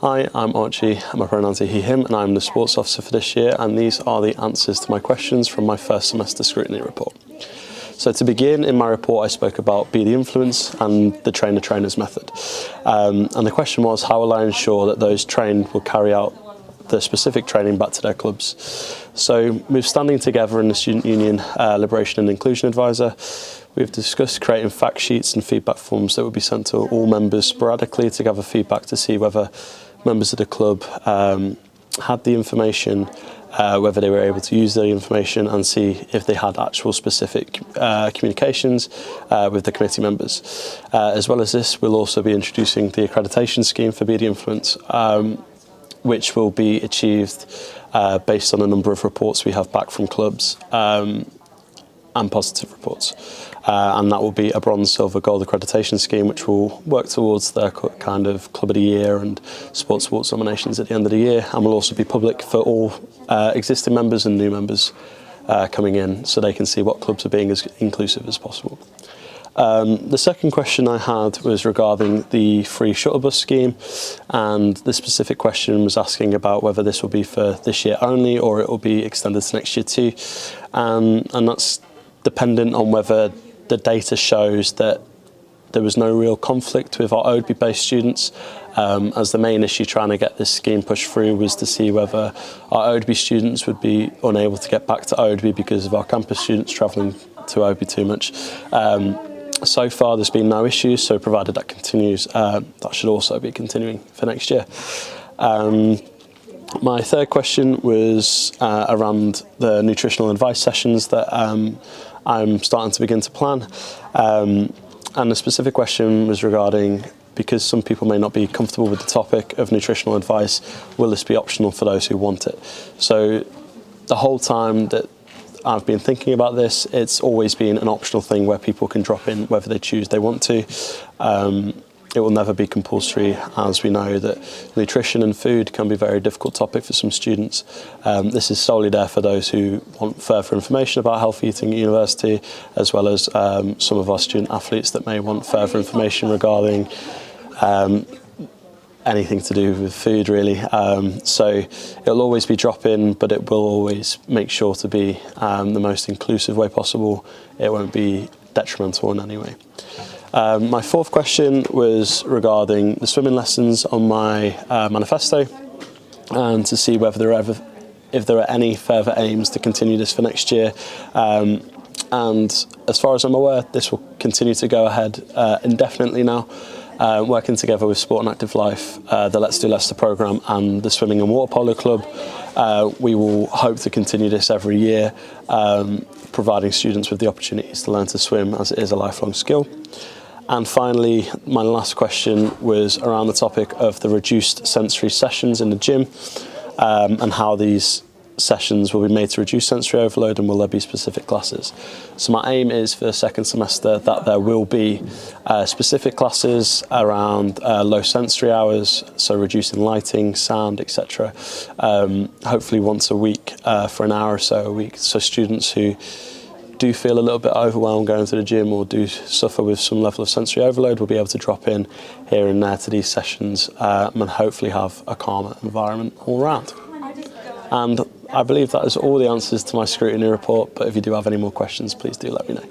Hi, I'm Archie, my pronouns are he, him, and I'm the sports officer for this year, and these are the answers to my questions from my first semester scrutiny report. So to begin, in my report I spoke about be the influence and the trainer-trainers method. And the question was, how will I ensure that those trained will carry out the specific training back to their clubs? So with standing together in the Student Union Liberation and Inclusion Advisor, we've discussed creating fact sheets and feedback forms that would be sent to all members sporadically to gather feedback to see whether members of the club had the information, whether they were able to use the information, and see if they had actual specific communications with the committee members. As well as this, we'll also be introducing the accreditation scheme for Be the Influence, which will be achieved based on a number of reports we have back from clubs and positive reports. And that will be a bronze, silver, gold accreditation scheme, which will work towards their kind of club of the year and sports awards nominations at the end of the year, and will also be public for all existing members and new members coming in, so they can see what clubs are being as inclusive as possible. The second question I had was regarding the free shuttle bus scheme, and the specific question was asking about whether this will be for this year only or it will be extended to next year too, and that's dependent on whether the data shows that there was no real conflict with our ODB-based students, as the main issue trying to get this scheme pushed through was to see whether our ODB students would be unable to get back to ODB because of our campus students travelling to ODB too much. So far there's been no issues, so provided that continues, that should also be continuing for next year. My third question was around the nutritional advice sessions that I'm starting to begin to plan. And the specific question was regarding, because some people may not be comfortable with the topic of nutritional advice, will this be optional for those who want it? So the whole time that I've been thinking about this, it's always been an optional thing where people can drop in whether they choose they want to. It will never be compulsory, as we know that nutrition and food can be a very difficult topic for some students. This is solely there for those who want further information about healthy eating at university, as well as some of our student athletes that may want further information regarding anything to do with food, really. So it'll always be drop-in, but it will always make sure to be the most inclusive way possible. It won't be detrimental in any way. My fourth question was regarding the swimming lessons on my manifesto, and to see whether if there are any further aims to continue this for next year. And as far as I'm aware, this will continue to go ahead indefinitely now, working together with Sport and Active Life, the Let's Do Leicester programme and the Swimming and Water Polo Club. We will hope to continue this every year, providing students with the opportunities to learn to swim, as it is a lifelong skill. And finally, my last question was around the topic of the reduced sensory sessions in the gym, and how these sessions will be made to reduce sensory overload, and will there be specific classes. So my aim is for the second semester that there will be specific classes around low sensory hours, so reducing lighting, sound, etc. Hopefully once a week for an hour or so a week, so students who do feel a little bit overwhelmed going to the gym or do suffer with some level of sensory overload will be able to drop in here and there to these sessions, and hopefully have a calmer environment all round. And I believe that is all the answers to my scrutiny report, but if you do have any more questions, please do let me know.